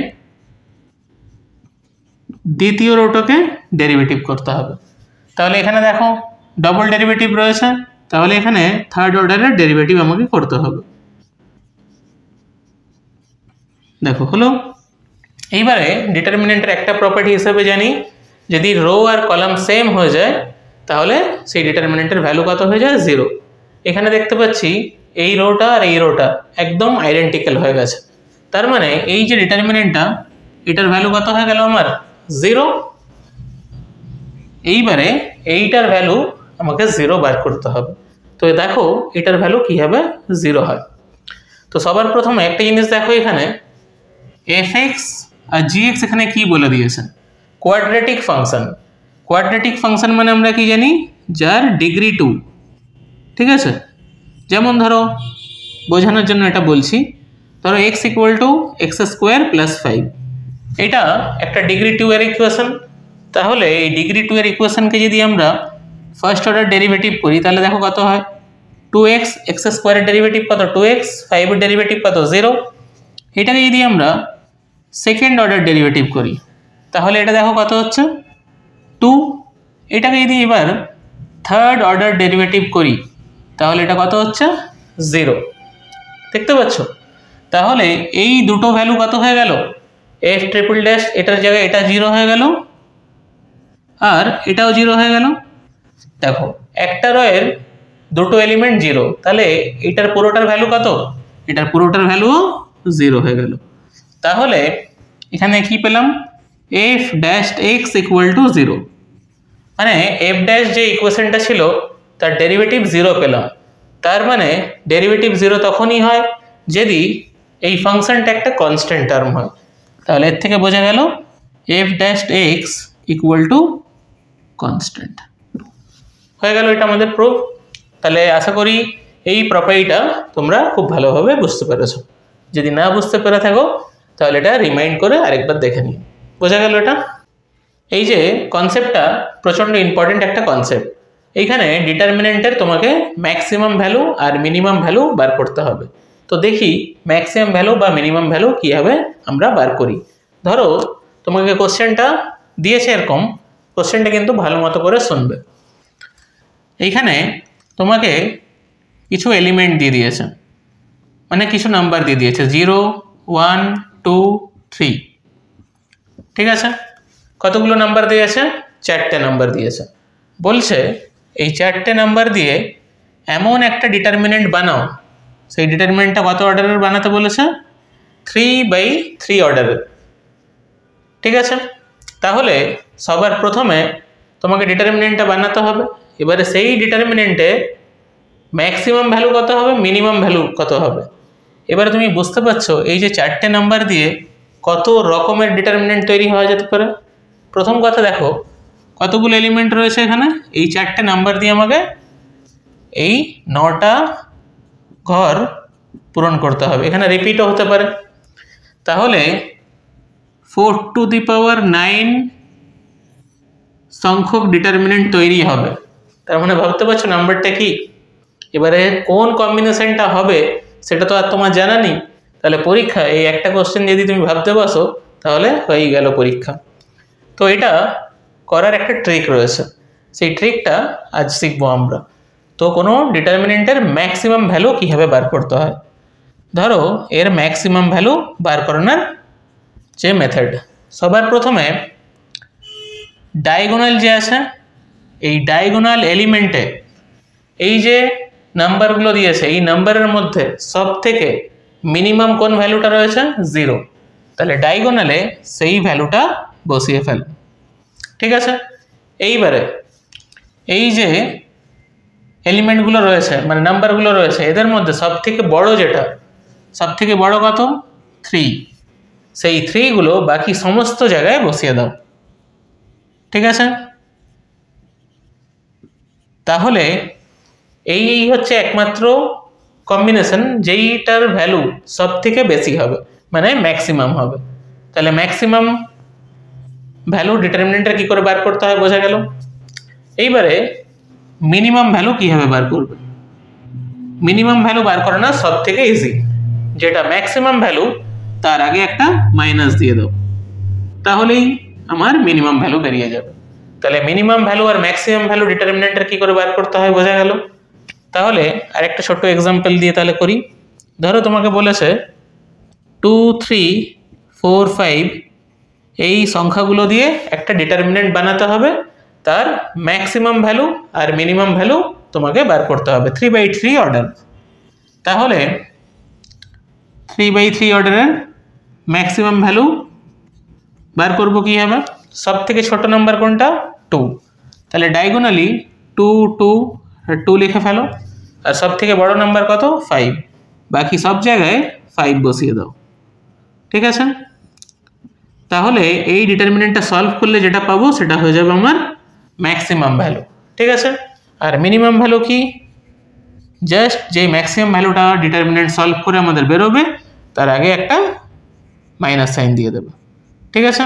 দ্বিতীয় রোটাকে ডেরিভেটিভ করতে হবে। তাহলে এখানে দেখো ডবল ডেরিভেটিভ রয়েছে, তাহলে এখানে থার্ড অর্ডারের ডেরিভেটিভ আমাকে করতে হবে। দেখো হলো। এইবারে ডিটারমিনেন্টের একটা প্রপার্টি হিসেবে জানি যদি রো আর কলাম সেম হয়ে যায় তাহলে সেই ডিটারমিনেন্টের ভ্যালু কত হয়ে যায়, 0। এখানে দেখতে পাচ্ছি এই রোটা আর এই রোটা একদম আইডেন্টিক্যাল হয়ে গেছে, তার মানে এই যে ডিটারমিনেন্টটা এটার ভ্যালু কত হয়ে গেল আমার, 0। এইবারে এইটার ভ্যালু আমাকে 0 বার করতে হবে। তো দেখো এটার ভ্যালু কীভাবে 0 হয়। তো সবার প্রথমে একটা জিনিস দেখো, এখানে fx আর gx এখানে কি বলে দিয়েছে, কোয়াড্রেটিক ফাংশন। কোয়াড্রেটিক ফাংশন মানে আমরা কি জানি, যার ডিগ্রি 2, ঠিক আছে? যেমন ধরো বোঝানোর জন্য এটা বলছি, ধরো x = x² + 5, এটা একটা ডিগ্রি 2 এর ইকুয়েশন। তাহলে এই ডিগ্রি 2 এর ইকুয়েশনকে যদি আমরা ফার্স্ট অর্ডার ডেরিভেটিভ করি তাহলে দেখো কত হয়, 2x, x² এর ডেরিভেটিভ কত 2x, 5 এর ডেরিভেটিভ কত 0। এটাকে যদি আমরা সেকেন্ড অর্ডার ডেরিভেটিভ করি তাহলে এটা দেখো কত হচ্ছে 2। এটাকে যদি এবার থার্ড অর্ডার ডেরিভেটিভ করি তাহলে এটা কত হচ্ছে 0, দেখতে পাচ্ছ? তাহলে এই দুটো ভ্যালু কত হয়ে গেল, f', এটার জায়গায় এটা 0 হয়ে গেল আর এটাও 0 হয়ে গেল। দেখো একটা রয়ের দুটো এলিমেন্ট 0, তাহলে এটার পুরোটার ভ্যালু কত? এটার পুরোটার ভ্যালু 0 হয়ে গেল। তাহলে এখানে কি পেলাম? f dash x equal to 0, মানে f ড্যাশ যে ইকুয়েশনটা ছিল তার ডেরিভেটিভ 0 পেলাম। তার মানে ডেরিভেটিভ 0 তখনই হয় যদি এই ফাংশনটা একটা কনস্ট্যান্ট টার্ম হয়। তাহলে এর থেকে বোঝা গেল f dash x equal to constant হয়ে গেল। এটা আমাদের প্রুফ। তাহলে আশা করি এই প্রপার্টিটা তোমরা খুব ভালোভাবে বুঝতে পেরেছো। যদি না বুঝতে পেরে থাকো তাহলে এটা রিমাইন্ড করে আরেকবার দেখে নিও। বোঝা গেল এটা? এই যে কনসেপ্টটা প্রচণ্ড ইম্পর্টেন্ট একটা কনসেপ্ট। এইখানে ডিটারমিনেন্টের তোমাকে ম্যাক্সিমাম ভ্যালু আর মিনিমাম ভ্যালু বার করতে হবে। তো দেখি ম্যাক্সিমাম ভ্যালু বা মিনিমাম ভ্যালু কীভাবে আমরা বার করি। ধরো তোমাকে কোশ্চেনটা দিয়েছে এরকম, কোশ্চেনটা কিন্তু ভালো মতো করে শুনবে। এইখানে তোমাকে কিছু এলিমেন্ট দিয়ে দিয়েছে, মানে কিছু নাম্বার দিয়ে দিয়েছে 0, 1, 2, 3, ঠিক আছে? কতগুলো নাম্বার দিয়েছে? 4টে নাম্বার দিয়েছে। বলছে এই 4টে নাম্বার দিয়ে এমন একটা ডিটারমিনেন্ট বানাও, সেই ডিটারমিনেন্টটা কত অর্ডারের বানাতে বলেছে? 3/3 অর্ডারের, ঠিক আছে? তাহলে সবার প্রথমে তোমাকে ডিটারমিনেন্টটা বানাতে হবে। এবারে সেই ডিটারমিনেন্টে ম্যাক্সিমাম ভ্যালু কত হবে, মিনিমাম ভ্যালু কত হবে। এবারে তুমি বুঝতে পারছো এই যে 4টে নাম্বার দিয়ে কত রকমের ডিটারমিনেন্ট তৈরি হওয়া যেতে পারে। প্রথম কথা দেখো কতগুলো এলিমেন্ট রয়েছে এখানে। এই 4টে নাম্বার দিয়ে আমাকে এই 9টা ঘর পূরণ করতে হবে। এখানে রিপিটও হতে পারে। তাহলে 4⁹ সংখ্যক ডিটারমিনেন্ট তৈরি হবে। তার মানে ভাবতে পারছো নাম্বারটা কি। এবারে কোন কম্বিনেশনটা হবে সেটা তো আর তোমার জানা নেই। তাহলে পরীক্ষা এই একটা কোশ্চেন যদি তুমি ভাবতে বসো তাহলে হয়েই গেল পরীক্ষা। তো এটা করার একটা ট্রিক রয়েছে, সেই ট্রিকটা আজ শিখবো আমরা। তো কোনো ডিটারমিনেন্টের ম্যাক্সিমাম ভ্যালু কীভাবে বার করতে হয়। ধরো এর ম্যাক্সিমাম ভ্যালু বার করানোর যে মেথড, সবার প্রথমে ডায়াগোনাল যে আছে এই ডায়াগোনাল এলিমেন্টে এই যে নাম্বারগুলো দিয়েছে এই নাম্বারের মধ্যে সব থেকে মিনিমাম কোন ভ্যালুটা রয়েছে? 0। তাহলে ডায়াগোনালে সেই ভ্যালুটা বসিয়ে ফেল, ঠিক আছে? এইবারে এই যে এলিমেন্টগুলো রয়েছে মানে নাম্বারগুলো রয়েছে এদের মধ্যে সব থেকে বড় যেটা, সব থেকে বড় কত? 3। সেই 3গুলো বাকি সমস্ত জায়গায় বসিয়ে দাও, ঠিক আছে? তাহলে এই হচ্ছে একমাত্র কম্বিনেশন যেইটার ভ্যালু সব থেকে বেশি হবে, মানে ম্যাক্সিমাম হবে। তাহলে ম্যাক্সিমাম ভ্যালু ডিটারমিনেন্টটা কী করে বার করতে হয় বোঝা গেল। এইবারে মিনিমাম ভ্যালু কীভাবে বার করবে। মিনিমাম ভ্যালু বার করা না সব থেকে ইজি, যেটা ম্যাক্সিমাম ভ্যালু তার আগে একটা মাইনাস দিয়ে দাও, তাহলেই আমার মিনিমাম ভ্যালু বেরিয়ে যাবে। তাহলে মিনিমাম ভ্যালু আর ম্যাক্সিমাম ভ্যালু ডিটারমিনেন্টের কী করে বার করতে হয় বোঝা গেল। তাহলে আরেকটা ছোট্ট এক্সাম্পল দিয়ে তাহলে করি। ধরো তোমাকে বলেছে 2, 3, 4, 5 এই সংখ্যাগুলো দিয়ে একটা ডিটারমিনেন্ট বানাতে হবে, তার ম্যাক্সিমাম ভ্যালু আর মিনিমাম ভ্যালু তোমাকে বার করতে হবে 3/3 অর্ডার। তাহলে 3/3 অর্ডারের ম্যাক্সিমাম ভ্যালু বার করব কীভাবে। সব থেকে ছোট নাম্বার কোনটা? 2। তাহলে ডায়াগোনালি 2, 2, 2 লিখে ফেলো। আর সব থেকে বড় নাম্বার কত? 5। বাকি সব জায়গায় 5 বসিয়ে দাও, ঠিক আছে? তাহলে এই ডিটারমিনেন্টটা সলভ করলে যেটা পাবো সেটা হয়ে যাবে আমার ম্যাক্সিমাম ভ্যালু, ঠিক আছে? আর মিনিমাম ভ্যালু কি? জাস্ট যে ম্যাক্সিমাম ভ্যালুটা ডিটারমিনেন্ট সলভ করে আমাদের বেরোবে তার আগে একটা মাইনাস সাইন দিয়ে দেবে, ঠিক আছে?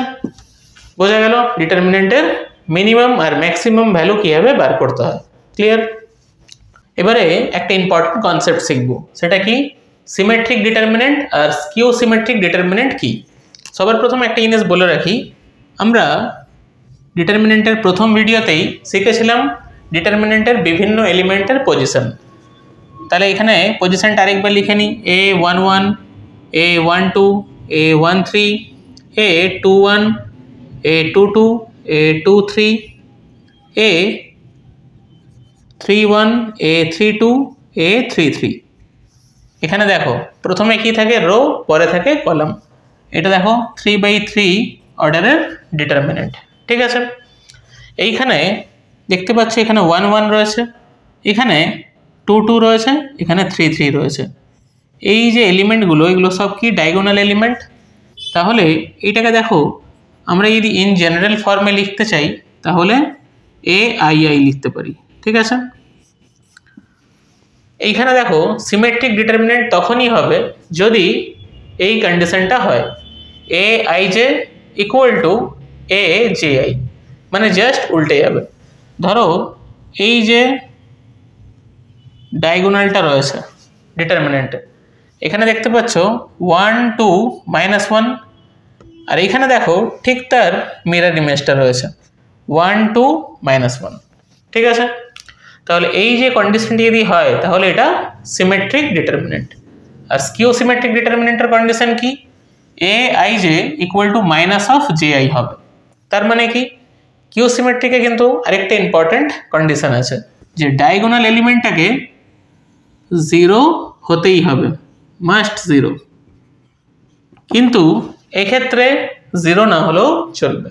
বোঝা গেল ডিটারমিনেন্টের মিনিমাম আর ম্যাক্সিমাম ভ্যালু কীভাবে বার করতে হয়। ক্লিয়ার? এবারে একটা ইম্পর্টেন্ট কনসেপ্ট শিখবো, সেটা কি? সিমেট্রিক ডিটারমিনেন্ট আর স্কিউ সিমেট্রিক ডিটারমিনেন্ট কি। সবার প্রথমে একটা জিনিস বলে রাখি, আমরা ডিটারমিনেন্টের প্রথম ভিডিওতেই শিখেছিলাম ডিটারমিনেন্টের বিভিন্ন এলিমেন্টের পজিশন। তাহলে এখানে পজিশনটা আরেকবার লিখে নিই। A11, A12, A13, A21, A22, A23, A 3 1 A 3 2 A 3 3। এখানে দেখো প্রথমে কি থাকে, রো, পরে থাকে কলাম। এটা দেখো 3/3 অর্ডারের ডিটারমিনেন্ট। ঠিক আছে, এইখানে দেখতে পাচ্ছ এখানে 1 1 রয়েছে, এখানে 2 2 রয়েছে, এখানে 3 3 রয়েছে। এই যে এলিমেন্টগুলো, এগুলো সব কি ডায়াগোনাল এলিমেন্ট। তাহলে এইটাকে দেখো আমরা যদি ইন জেনারেল ফর্মে লিখতে চাই তাহলে AII লিখতে পারি। ঠিক আছে, এইখানে দেখো সিমেট্রিক ডিটারমিনেন্ট তখনই হবে যদি এই কন্ডিশনটা হয় AIJ ইকুয়াল টু AJI, মানে জাস্ট উল্টে যাবে। ধরো এই যে ডায়াগোনালটা রয়েছে ডিটারমিনেন্টে, এখানে দেখতে পাচ্ছ 1 2 -1, আর এইখানে দেখো ঠিক তার মিরর ইমেজটা রয়েছে 1 2 -1। ঠিক আছে, তাহলে এই যে কন্ডিশনটি যদি হয় তাহলে এটা সিমেট্রিক ডিটারমিনেন্ট। আর স্কিউ সিমেট্রিক ডিটারমিনেন্টের কন্ডিশন কি, AIJ ইকুয়াল টু -JI হবে। তার মানে কি, কিউ সিমেট্রিকে কিন্তু আরেকটা ইম্পর্টেন্ট কন্ডিশন আছে যে ডায়াগোনাল এলিমেন্টটাকে 0 হতেই হবে, মাস্ট 0, কিন্তু এক্ষেত্রে 0 না হলেও চলবে।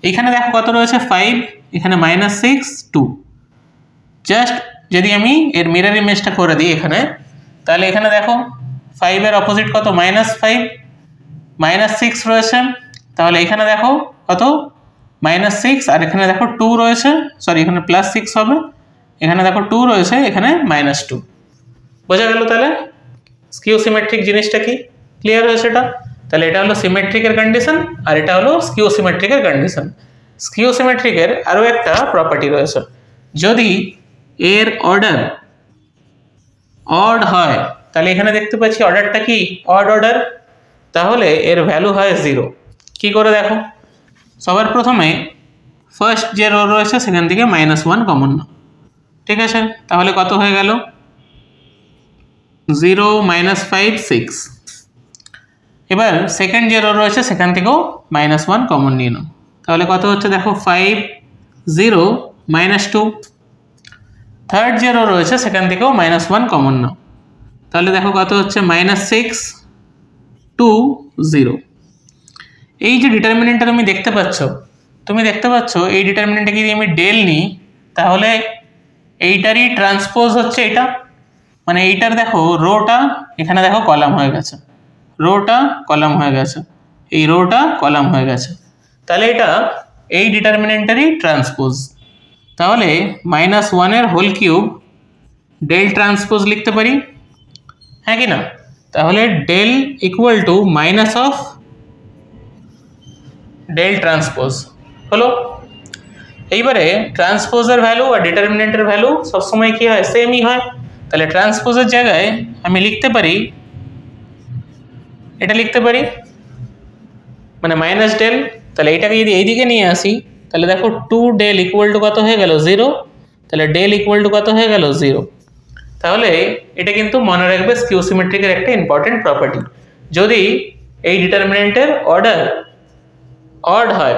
এখানে দেখো কত রয়েছে 5, এখানে -6 2। জাস্ট যদি আমি এর মিরর ইমেজটা করে দিই এখানে, তাহলে এখানে দেখো 5 এর অপোজিট কত, -5, -6 রয়েছে, তাহলে এখানে দেখো কত -6, আর এখানে দেখো 2 রয়েছে, সরি এখানে +6 হবে, এখানে দেখো 2 রয়েছে, এখানে -2। বোঝা গেল তাহলে স্কিউ সিমেট্রিক জিনিসটা কি, ক্লিয়ার হয়েছে এটা। তাহলে এটা হলো সিমেট্রিকের কন্ডিশন, আর এটা হলো স্কিউ সিমেট্রিকের কন্ডিশন। স্কিউ সিমেট্রিকের আরও একটা প্রপার্টি রয়েছে, যদি এর অর্ডার অড হয়, তাহলে এখানে দেখতে পাচ্ছি অর্ডারটা কি অড অর্ডার, তাহলে এর ভ্যালু হয় 0। কি করে দেখো, সবার প্রথমে ফার্স্ট যে রো রয়েছে সেখান থেকে -1 কমন নাও। ঠিক আছে, তাহলে কত হয়ে গেল 0 -5 6। এবার সেকেন্ড যে রো রয়েছে সেখান থেকেও -1 কমন নিয়ে নাও, তাহলে কত হচ্ছে দেখো 5 0 -2। থার্ড যে রো রয়েছে সেখান থেকেও -1 কমন নাও, তাহলে দেখো কত হচ্ছে -6 2 0। এই যে ডিটারমিনেন্টটা তুমি দেখতে পাচ্ছ এই ডিটারমিনেন্টে যদি আমি ডেল নিই তাহলে এইটারই ট্রান্সপোজ হচ্ছে এটা, মানে এইটার দেখো রোটা এখানে দেখো কলাম হয়ে গেছে, রোটা কলাম হয়ে গেছে, এই রোটা কলাম হয়ে গেছে, তাহলে এটা এই ডিটারমিনেন্টারই ট্রান্সপোজ। তাহলে -1 এর হোল কিউব ডেল ট্রান্সপোজ লিখতে পারি, হ্যাঁ কি না। তাহলে del equal to minus of del transpose হলো। এইবারে ট্রান্সপোজের ভ্যালু আর ডিটারমিনেন্টের ভ্যালু সবসময় কি হয়, সেমই হয়। তাহলে ট্রান্সপোজের জায়গায় আমি লিখতে পারি, এটা লিখতে পারি মানে মাইনাস ডেল। তাহলে এইটাকে যদি এইদিকে নিয়ে আসি তাহলে দেখো 2 ডেল ইকুয়াল টু কত হয়ে গেল 0, তাহলে ডেল ইকুয়াল টু কত হয়ে গেল 0। তাহলে এটা কিন্তু মনে রাখবে স্কিউ সিমেট্রিকের একটা ইম্পর্টেন্ট প্রপার্টি, যদি এই ডিটারমিনেন্টের অর্ডার অড হয়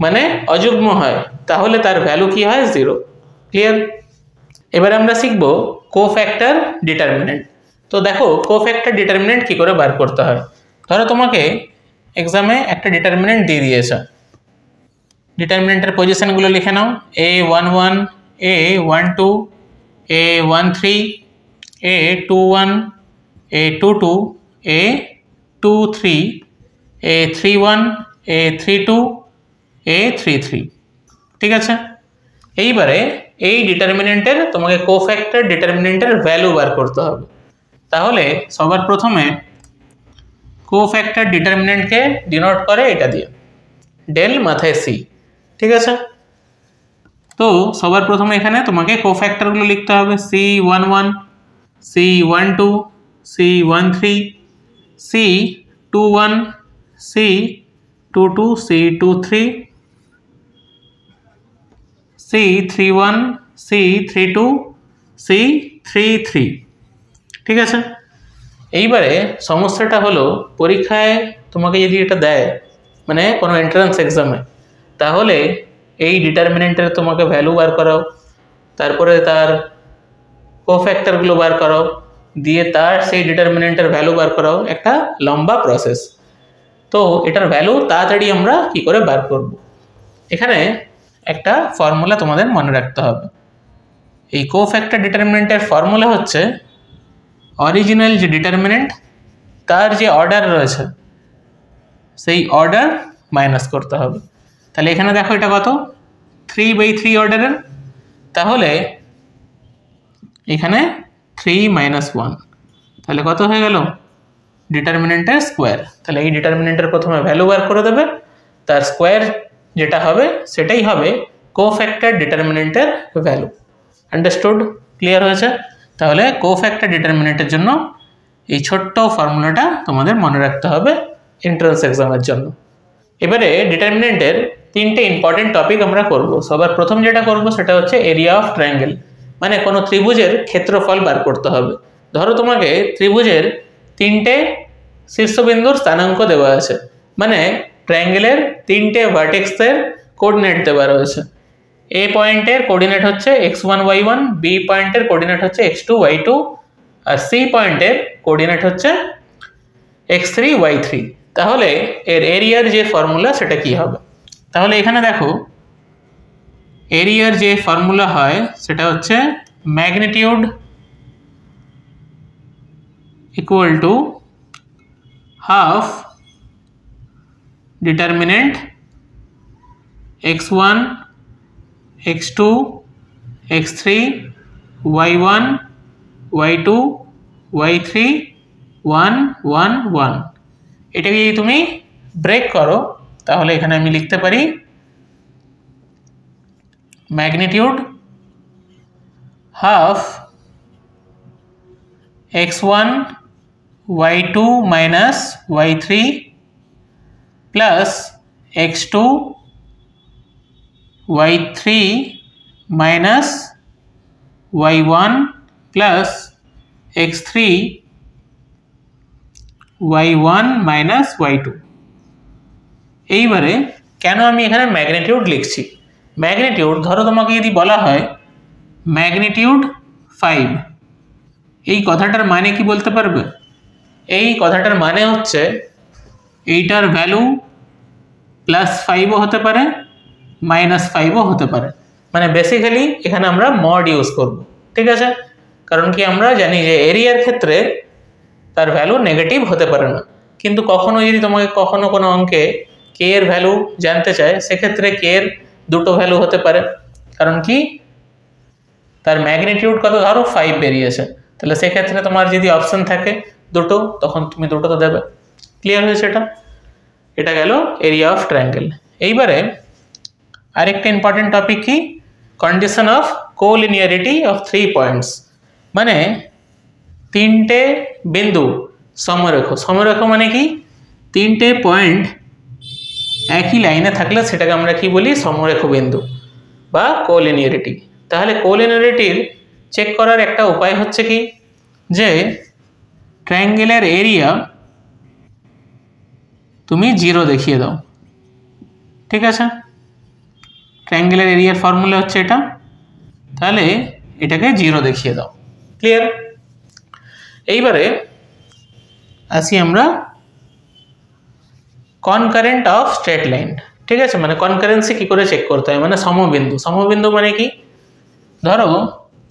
মানে অযুগ্ম হয় তাহলে তার ভ্যালু কি হয় 0। ক্লিয়ার। এবার আমরা শিখব কোফ্যাক্টর ডিটারমিনেন্ট। তো দেখো কোফ্যাক্টর ডিটারমিনেন্ট কি করে বার করতে হয়। ধরো তোমাকে এক্সামে একটা ডিটারমিনেন্ট দিয়ে দিয়েছে, ডিটারমিনেন্টের পজিশনগুলো লিখে নাও, A11 A12 A13 A21 A22 A23 A31 A32 A33। ঠিক আছে, এইবারে এই ডিটারমিনেন্টের তোমাকে কোফ্যাক্টর ডিটারমিনেন্টের ভ্যালু বার করতে হবে। তাহলে সবার প্রথমে কোফ্যাক্টর ডিটারমিনেন্টকে ডিনোট করে এটা দিয়ে ডেল মাথায় সি। ঠিক আছে, তো সবার প্রথমে এখানে তোমাকে কোফ্যাক্টরগুলো লিখতে হবে, C11 C12 C13 C21 C22 C23 C31 C32 C33। ঠিক আছে, এইবারে সমস্যাটা হলো পরীক্ষায় তোমাকে যদি এটা দেয় মানে কোনো এন্ট্রান্স এক্সামে, তাহলে এই ডিটারমিনেন্টের তোমাকে ভ্যালু বার করাও, তারপরে তার কোফ্যাক্টরগুলো বার করাও, দিয়ে তার সেই ডিটারমিনেন্টের ভ্যালু বার করাও, একটা লম্বা প্রসেস। তো এটার ভ্যালু তাড়াতাড়ি আমরা কি করে বার করব? এখানে একটা ফর্মুলা তোমাদের মনে রাখতে হবে। এই কোফ্যাক্টর ডিটারমিনেন্টের ফর্মুলা হচ্ছে অরিজিনাল যে ডিটারমিনেন্ট তার যে অর্ডার রয়েছে সেই অর্ডার মাইনাস করতে হবে। তাহলে এখানে দেখো এটা কত, 3/3 অর্ডারের, তাহলে এখানে 3 - 1, তাহলে কত হয়ে গেল? ডিটারমিনেন্টের স্কোয়ার। তাহলে এই ডিটারমিনেন্টের প্রথমে ভ্যালু বার করে দেবে, তার স্কোয়ার যেটা হবে সেটাই হবে কোফ্যাক্টর ডিটারমিনেন্টের ভ্যালু। আন্ডারস্টুড? ক্লিয়ার হয়েছে? তাহলে কোফ্যাক্টর ডিটারমিনেন্টের জন্য এই ছোট্ট ফর্মুলাটা তোমাদের মনে রাখতে হবে এন্ট্রান্স এক্সামের জন্য। এবারে ডিটারমিনেন্টের তিনটে ইম্পর্টেন্ট টপিক আমরা করব। সবার প্রথম যেটা করব সেটা হচ্ছে এরিয়া অফ ট্রায়াঙ্গেল, মানে কোনো ত্রিভুজের ক্ষেত্রফল বার করতে হবে। ধরো তোমাকে ত্রিভুজের তিনটে শীর্ষবিন্দুর স্থানাঙ্ক দেওয়া আছে, মানে ট্রায়াঙ্গেলের তিনটে ভার্টেক্সের কোঅর্ডিনেট দেওয়া রয়েছে। এ পয়েন্টের কোঅর্ডিনেট হচ্ছে x1 y1, বি পয়েন্টের কোঅর্ডিনেট হচ্ছে x2 y2, আর সি পয়েন্টের কোঅর্ডিনেট হচ্ছে x3 y3। তাহলে এর এরিয়ার যে ফর্মুলা সেটা কি হবে? তাহলে এখানে দেখো এরিয়ার যে ফর্মুলা হয় সেটা হচ্ছে magnitude equal to half determinant x1 x2 x3 y1 y2 y3 1 1 1। এটাকে যদি তুমি ব্রেক করো তাহলে এখানে আমি লিখতে পারি magnitude half x1 y2 minus y3 plus x2 y3 minus y1 plus x3 y1 minus y2। এইবারে কেন আমি এখানে ম্যাগনিটিউড লিখছি? ম্যাগনিটিউড ধরো তোমাকে যদি বলা হয় ম্যাগনিটিউড 5, এই কথাটার মানে কি বলতে পারবে? এই কথাটার মানে হচ্ছে এইটার ভ্যালু +5ও হতে পারে -5ও হতে পারে, মানে বেসিক্যালি এখানে আমরা মড ইউজ করব। ঠিক আছে? কারণ কি আমরা জানি যে এরিয়ার ক্ষেত্রে তার ভ্যালু নেগেটিভ হতে পারে না, কিন্তু কখনো যদি তোমাকে কখনো কোনো অঙ্কে কে এর ভ্যালু জানতে চায় সেক্ষেত্রে কে এর দুটো ভ্যালু হতে পারে। কারণ কি তার ম্যাগনিটিউড কত, ধরো 5 বেরিয়েছে, তাহলে সেক্ষেত্রে তোমার যদি অপশন থাকে দুটো, তখন তুমি দুটো তো দেবে। ক্লিয়ার হয়েছে? এটা গেল এরিয়া অফ ট্রায়াঙ্গেল। এইবারে আরেকটা ইম্পর্টেন্ট টপিক কি, কন্ডিশন অফ কোলিনিয়ারিটি অফ 3 পয়েন্টস, মানে তিনটে বিন্দু সমরেখ। সমরেখ মানে কি, তিনটে পয়েন্ট একই লাইনে থাকলে সেটাকে আমরা কি বলি, সমরেখ বিন্দু বা কোলিনিয়ারিটি। তাহলে কোলিনিয়ারিটির চেক করার একটা উপায় হচ্ছে কি, যে ট্রায়াঙ্গেলের এরিয়া তুমি 0 দেখিয়ে দাও। ঠিক আছে? ট্রায়াঙ্গেলের এরিয়ার ফর্মুলা হচ্ছে এটা, তাহলে এটাকে 0 দেখিয়ে দাও। ক্লিয়ার? এইবারে আসি আমরা কনকারেন্ট অফ স্ট্রেট লাইন। ঠিক আছে? মানে কনকারেন্সি কি করে চেক করতে হয়, মানে সমবিন্দু। সমবিন্দু মানে কি, ধরো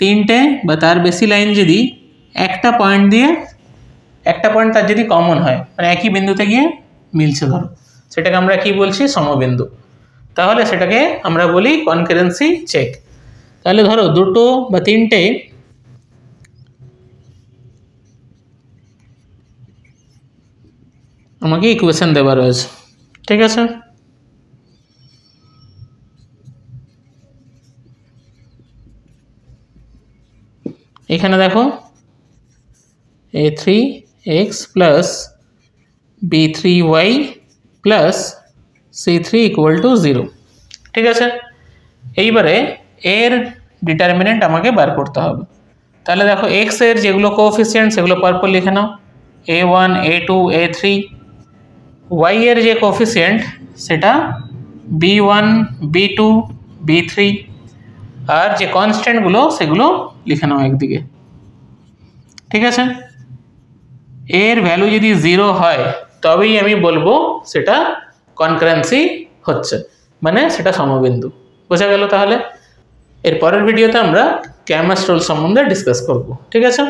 তিনটে বা তার বেশি লাইন যদি একটা পয়েন্ট তার যদি কমন হয়, মানে একই বিন্দুতে গিয়ে মিলছে, ধরো সেটাকে আমরা কি বলছি, সমবিন্দু। তাহলে সেটাকে আমরা বলি কনকারেন্সি চেক। তাহলে ধরো দুটো বা তিনটে আমাকে ইকুয়েশন দেওয়া রয়েছে। ঠিক আছে? এখানে দেখো a3x plus b3y plus c3 = 0। ঠিক আছে? এইবারে এর ডিটারমিনেন্ট আমাকে বার করতে হবে। তাহলে দেখো এক্স এর যেগুলো কোএফিসিয়েন্ট সেগুলো পারপল লিখে নাও, a1 a2 a3। ওয়াই এর যে কোএফিসিয়েন্ট সেটা b1 b2 b3। আর যে কনস্ট্যান্টগুলো সেগুলো লিখে নাও একদিকে। ঠিক আছে, এর ভ্যালু যদি 0 হয় তবেই আমি বলবো সেটা কনকারেন্সি হচ্ছে, মানে সেটা সমবিন্দু। বোঝা গেল? তাহলে এর পরের ভিডিওতে আমরা ক্যামাস রুল সম্বন্ধে ডিসকাস করব। ঠিক আছে।